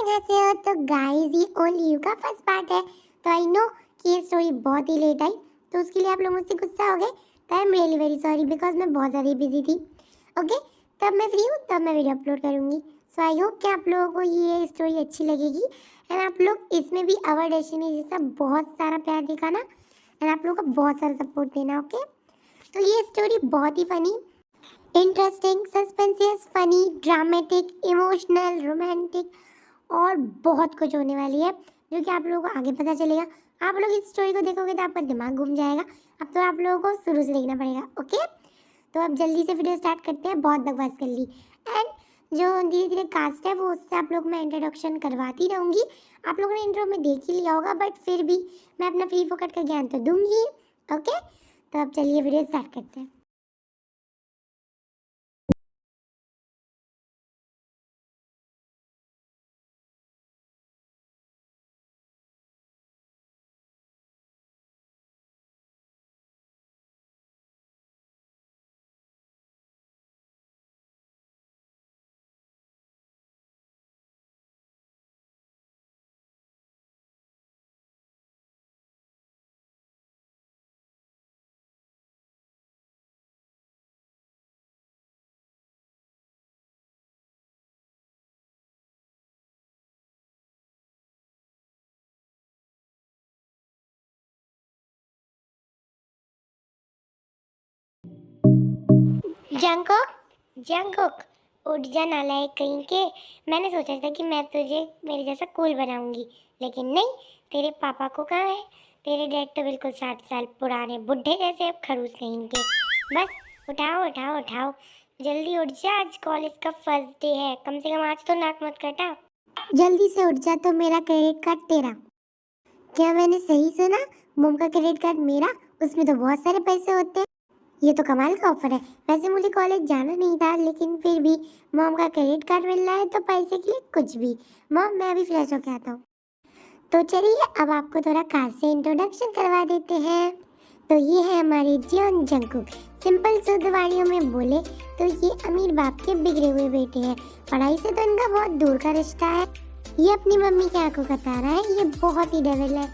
यहाँ से हो तो गाइस ये ओनली यू का फर्स्ट पार्ट है। तो आई नो कि ये स्टोरी बहुत ही लेट आई, तो उसके लिए आप लोग मुझसे गुस्सा हो गए। तो I am really very sorry because मैं बहुत ज़्यादा बिजी थी। ओके, तब मैं फ्री हूँ तब मैं वीडियो अपलोड करूँगी। सो आई होप कि आप लोगों को ये स्टोरी अच्छी लगेगी एंड आप लोग इसमें भी अवर डेस्टिनी जैसा बहुत सारा प्यार दिखाना एंड आप लोगों को बहुत सारा सपोर्ट देना। ओके, तो ये स्टोरी बहुत ही funny, interesting, suspensious, funny, dramatic, emotional, romantic और बहुत कुछ होने वाली है जो कि आप लोगों को आगे पता चलेगा। आप लोग इस स्टोरी को देखोगे तो आपका दिमाग घूम जाएगा। अब तो आप लोगों को शुरू से देखना पड़ेगा। ओके, तो अब जल्दी से वीडियो स्टार्ट करते हैं। बहुत बकवास कर ली एंड जो धीरे धीरे कास्ट है वो उससे आप लोग मैं इंट्रोडक्शन करवाती रहूँगी। आप लोगों ने इंट्रो में देख ही लिया होगा, बट फिर भी मैं अपना फ्री फोकट का ज्ञान तो दूंगी। ओके, तो अब चलिए वीडियो स्टार्ट करते हैं। जंगकोक, जंगकोक, उठ जा नालायक कहीं के। मैंने सोचा था कि मैं तुझे मेरे जैसा कूल बनाऊंगी, लेकिन नहीं, तेरे पापा को कहाँ है। तेरे डैड तो बिल्कुल 60 साल पुराने बुढ़े जैसे अब खड़ूस कहीं के। बस उठाओ उठाओ उठाओ, जल्दी उठ जा, आज कॉलेज का फर्स्ट डे है। कम से कम आज तो नाक मत कटा। जल्दी से उठ जा तो मेरा क्रेडिट कार्ड तेरा। क्या मैंने सही सुना? मोम का क्रेडिट कार्ड मेरा, उसमें तो बहुत सारे पैसे होते हैं। ये तो कमाल का ऑफर है। वैसे मुझे कॉलेज जाना नहीं था, लेकिन फिर भी मॉम का क्रेडिट कार्ड मिल रहा है तो पैसे के लिए कुछ भी। मॉम मैं अभी फ्रेश होके आता हूँ। तो चलिए अब आपको थोड़ा कार से इंट्रोडक्शन करवा देते हैं। तो ये है हमारे जियोन जंगकुक। सिंपल शुद्ध वाणियों में बोले तो ये अमीर बाप के बिगड़े हुए बेटे हैं। पढ़ाई से तो इनका बहुत दूर का रिश्ता है। ये अपनी मम्मी की आंखों का तारा है। ये बहुत ही डेविल है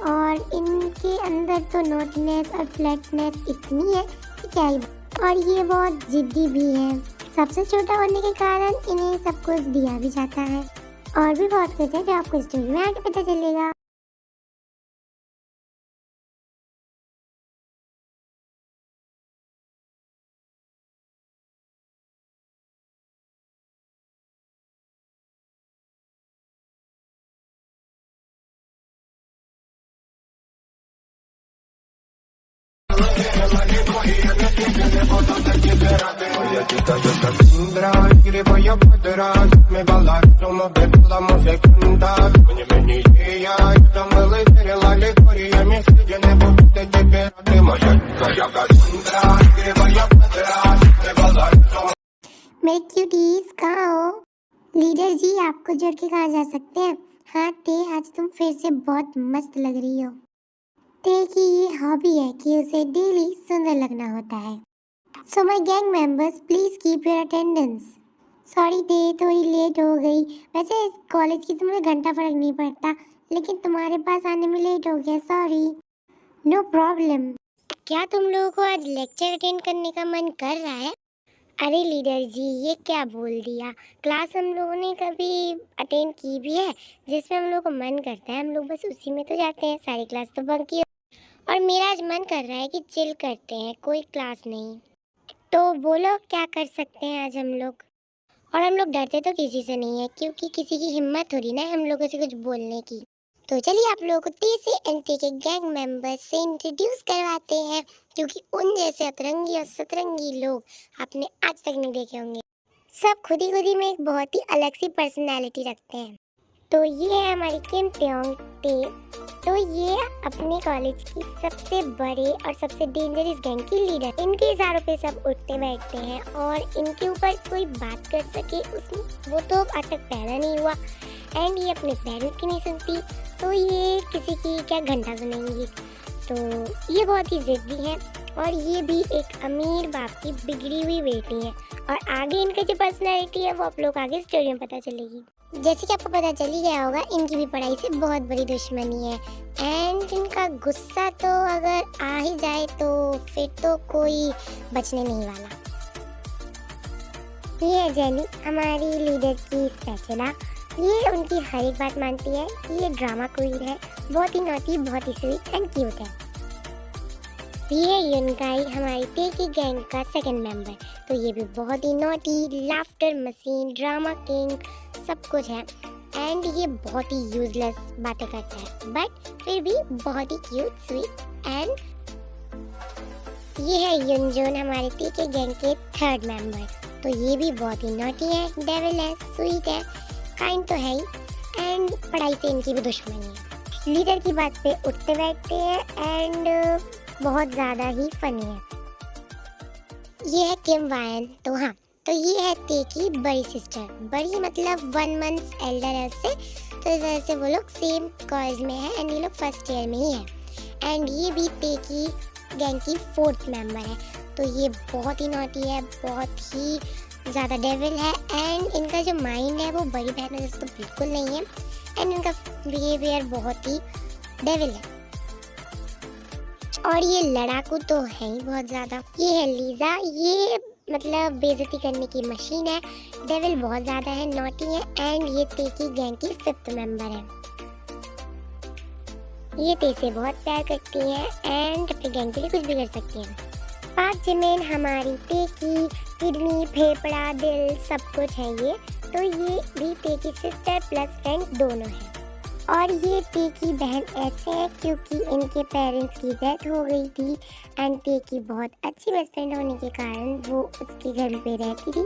और इनके अंदर तो नोटनेस और फ्लैटनेस इतनी है कि क्या ही। और ये बहुत जिद्दी भी है। सबसे छोटा होने के कारण इन्हें सब कुछ दिया भी जाता है और भी बहुत कुछ है जो आपको स्टोरी में आगे पता चलेगा। Oye, chica, yo te tendrá, quiere voy a подраз. Me баларом обрела музыканта. Мне менее, это мыло ликориями. Среди не будет теперь ты моя Кассандра, quiere voy a подраз. Me баларом. मेरे क्यूटीज कहाँ हो? लीडर जी आपको जोड़ के कहाँ जा सकते हैं? हाँ ते, आज तुम फिर से बहुत मस्त लग रही हो। ते की ये हॉबी है कि उसे डेली सुंदर लगना होता है। So my gang members please keep your attendance. Sorry ते, थोड़ी लेट हो गई। वैसे इस कॉलेज की तो मुझे घंटा फर्क नहीं पड़ता, लेकिन तुम्हारे पास आने में लेट हो गया, सॉरी। No problem. क्या तुम लोगों को आज लेक्चर अटेंड करने का मन कर रहा है? अरे लीडर जी ये क्या बोल दिया। क्लास हम लोगों ने कभी अटेंड की भी है जिसमें हम लोग को मन करता है, हम लोग बस उसी में तो जाते हैं। सारी क्लास तो बंक की। और मेरा आज मन कर रहा है कि चिल करते हैं, कोई क्लास नहीं। तो बोलो क्या कर सकते हैं आज हम लोग। और हम लोग डरते तो किसी से नहीं है, क्योंकि किसी की हिम्मत थोड़ी ना है हम लोगों से कुछ बोलने की। तो चलिए आप लोगों को टी से एनटी के गैंग मेंबर्स से इंट्रोड्यूस करवाते हैं, क्योंकि उन जैसे अतरंगी और सतरंगी लोग आपने आज तक नहीं देखे होंगे। सब खुद ही में एक बहुत ही अलग सी पर्सनैलिटी रखते हैं। तो ये है हमारी किम त्योंग ते। तो ये अपने कॉलेज की सबसे बड़े और सबसे डेंजरस गैंग की लीडर। इनके इशारों पे सब उठते बैठते हैं और इनके ऊपर कोई बात कर सके उसमें वो तो आज तक पैदा नहीं हुआ। एंड ये अपने पेरेंट्स की नहीं सुनती, तो ये किसी की क्या घंटा सुनेंगी। तो ये बहुत ही जिद्दी है और ये भी एक अमीर बाप की बिगड़ी हुई बेटी है। और आगे इनकी जो पर्सनैलिटी है वो आप लोग आगे स्टोरी में पता चलेगी। जैसे कि आपको पता चल ही गया होगा, इनकी भी पढ़ाई से बहुत बड़ी दुश्मनी है एंड इनका गुस्सा तो अगर आ ही जाए तो फिर तो कोई बचने नहीं वाला। ये है जेनी, हमारी लीडर की स्पैचुला। ये उनकी हर एक बात मानती है। ये ड्रामा क्वीन है, बहुत ही नॉटी, बहुत ही स्वीट एंड क्यूट है। ये है युनकाई, हमारी ते की गैंग का सेकंड मेंबर। तो ये भी बहुत ही naughty, laughter machine, drama king, सब कुछ है एंड ये बहुत ही यूजलेस बातें करता है बट फिर भी बहुत ही क्यूट, स्वीट एंड ये है युनजोन, हमारे ते के गैंग के थर्ड मेंबर। तो ये भी बहुत ही नॉटी है, डेविल है, स्वीट है, काइंड तो है ही एंड पढ़ाई से इनकी भी दुश्मनी है। लीडर की बात पे उठते बैठते हैं एंड बहुत ज़्यादा ही फनी है। ये है किम वायन। तो हाँ, तो ये है ते की बड़ी सिस्टर, बड़ी मतलब 1 मंथ एल्डर है उससे। तो इस वजह से वो लोग सेम कॉलेज में है एंड ये लोग फर्स्ट ईयर में ही है एंड ये भी ते की गैंग की 4th मेंबर है। तो ये बहुत ही नॉटी है, बहुत ही ज़्यादा डेविल है एंड इनका जो माइंड है वो बड़ी बहनों जैसे तो बिल्कुल नहीं है एंड इनका बिहेवियर बहुत ही डेविल है और ये लड़ाकू तो है ही बहुत ज़्यादा। ये है लीजा, ये मतलब बेइज्जती करने की मशीन है, डेविल बहुत ज़्यादा है, नॉटी है एंड ये ते की गैंग की 5th मेंबर है। ये ते से बहुत प्यार करती है एंड अपनी गैंग के लिए कुछ भी कर सकती है। पाक जिमिन, हमारी ते की किडनी, फेफड़ा, दिल, सब कुछ है ये। तो ये भी ते की सिस्टर प्लस फ्रेंड दोनों है और ये ते की बहन ऐसे है क्योंकि इनके पेरेंट्स की डेथ हो गई थी एंड ते की बहुत अच्छी बेस्ट फ्रेंड होने के कारण वो उसके घर पे रहती थी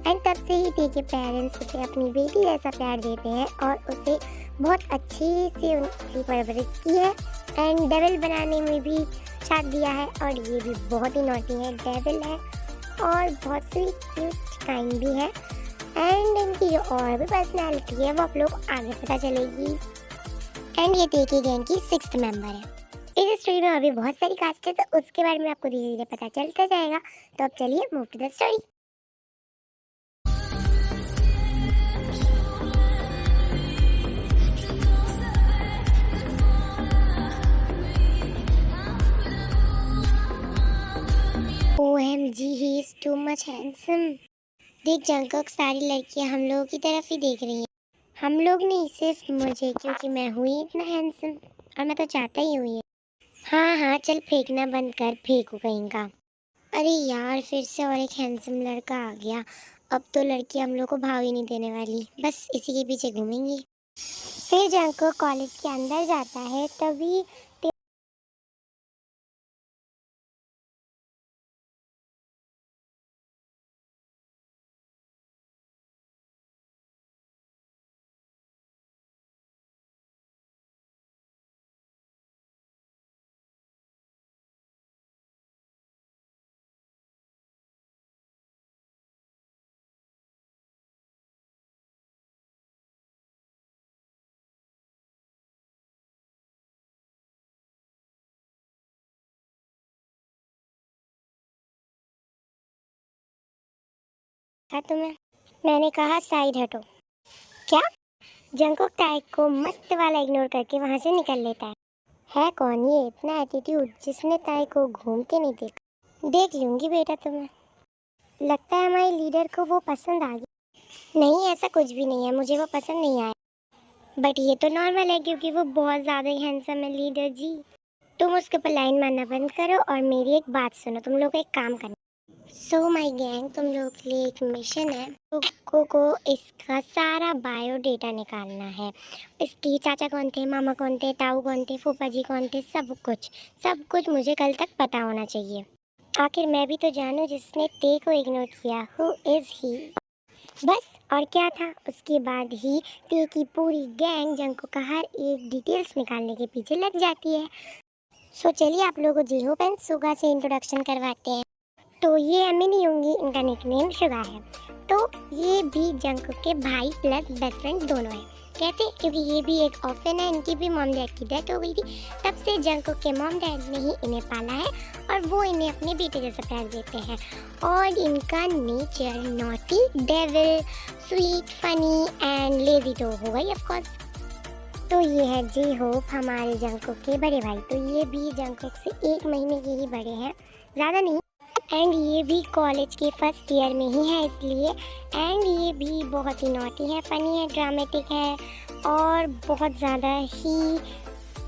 एंड तब से ही ते के पेरेंट्स उसे अपनी बेटी जैसा प्यार देते हैं और उसे बहुत अच्छे से उनकी परवरिश की है एंड डेविल बनाने में भी साथ दिया है और ये भी बहुत ही नॉटी है, डेविल है और बहुत स्वीट क्यूट काइंड भी है एंड इनकी जो और भी पर्सनैलिटी है वो आप लोग आगे पता चलेगी एंड ये ते की गैंग की 6th मेंबर है। इस स्टोरी में अभी बहुत सारी कास्ट है तो उसके बारे में आपको धीरे धीरे पता चलता जाएगा। तो अब चलिए move to the story. OMG, he is too much handsome। देख जंगकोक, सारी लड़कियां हम लोगों की तरफ ही देख रही हैं। हम लोग नहीं, सिर्फ मुझे, क्योंकि मैं हुई इतना हैंडसम और मैं तो चाहता ही हूँ ये। हाँ हाँ, चल फेंकना बंद कर, फेंकू कहीं का। अरे यार, फिर से और एक हैंडसम लड़का आ गया। अब तो लड़की हम लोग को भाव ही नहीं देने वाली, बस इसी के पीछे घूमेंगी। फिर जंगकोक कॉलेज के अंदर जाता है तभी तुम्हें मैंने कहा साइड हटो। क्या? जंगकोक ताई को मस्त वाला इग्नोर करके वहां से निकल लेता है कौन ये इतना एटीट्यूड जिसने ताई को घूम के नहीं देखा? देख लूंगी बेटा तुम्हें। लगता है हमारी लीडर को वो पसंद आ गई। नहीं, ऐसा कुछ भी नहीं है, मुझे वो पसंद नहीं आया। बट ये तो नॉर्मल है क्योंकि वो बहुत ज़्यादा ही हैंडसम है लीडर जी। तुम उसके ऊपर लाइन मारना बंद करो और मेरी एक बात सुनो। तुम लोग एक काम करना। सो माय गैंग, तुम लोगों के लिए एक मिशन है। को इसका सारा बायोडेटा निकालना है। इसकी चाचा कौन थे, मामा कौन थे, ताऊ कौन थे, फूफा जी कौन थे, सब कुछ मुझे कल तक पता होना चाहिए। आखिर मैं भी तो जानूं जिसने ते को इग्नोर किया। हु इज़ ही? बस और क्या था। उसके बाद ही ते की पूरी गैंग जंगकोक का हर एक डिटेल्स निकालने के पीछे लग जाती है। सो चलिए आप लोगों को जीहोप एंड सुगा से इंट्रोडक्शन करवाते हैं। तो ये अम्मी नहीं होंगी, इनका निकनेम शुगा है। तो ये भी जंगकोक के भाई प्लस बेस्ट फ्रेंड दोनों हैं। कैसे? क्योंकि ये भी एक ऑर्फन है, इनकी भी मॉम डैड की डेथ हो गई थी। तब से जंगकुक के मॉम डैड ने ही इन्हें पाला है और वो इन्हें अपने बेटे जैसा प्यार देते हैं। और इनका nature naughty, devil, sweet, funny and lazy तो होगा ही ऑफ कोर्स। तो ये है जी होप, हमारे जंगकुक के बड़े भाई। तो ये भी जंगकुक से 1 महीने के ही बड़े हैं, ज़्यादा नहीं। एंड ये भी कॉलेज के फर्स्ट ईयर में ही है इसलिए। एंड ये भी बहुत ही नॉटी है, फ़नी है, ड्रामेटिक है और बहुत ज़्यादा ही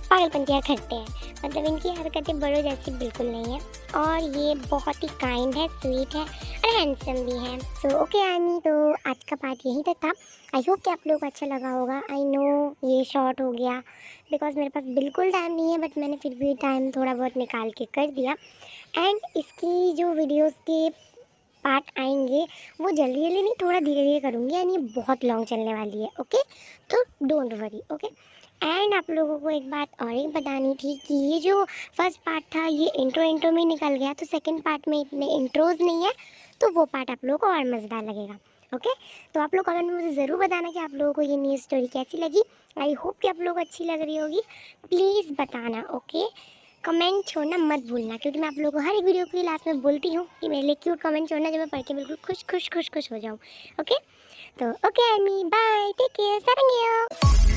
पागलपंतियाँ करते हैं। मतलब इनकी हरकतें बड़ों जैसी बिल्कुल नहीं है। और ये बहुत ही काइंड है, स्वीट है और हैंडसम भी है। सो ओके आर्मी, तो आज का पार्ट यहीं तक था। आई होप कि आप लोगों को अच्छा लगा होगा। आई नो ये शॉर्ट हो गया बिकॉज मेरे पास बिल्कुल टाइम नहीं है, बट मैंने फिर भी टाइम थोड़ा बहुत निकाल के कर दिया। एंड इसकी जो वीडियोस के पार्ट आएंगे वो जल्दी जल्दी नहीं, थोड़ा धीरे धीरे करूँगी, यानी बहुत लॉन्ग चलने वाली है। ओके, तो डोंट वरी। ओके, एंड आप लोगों को एक बात और एक बतानी थी कि ये जो फर्स्ट पार्ट था ये इंट्रो में निकल गया, तो सेकंड पार्ट में इतने इंट्रोज नहीं है, तो वो पार्ट आप लोगों को और मज़ेदार लगेगा। ओके, तो आप लोग कमेंट में मुझे ज़रूर बताना कि आप लोगों को ये न्यू स्टोरी कैसी लगी। आई होप कि आप लोगों को अच्छी लग रही होगी, प्लीज़ बताना। ओके, कमेंट छोड़ना मत भूलना, क्योंकि मैं आप लोगों को हर एक वीडियो के लास्ट में बोलती हूँ कि मेरे लिए क्यूट कमेंट छोड़ना, जब मैं पढ़ के बिल्कुल खुश हो जाऊँ। ओके, तो okay army, bye, take care, सारंगियो।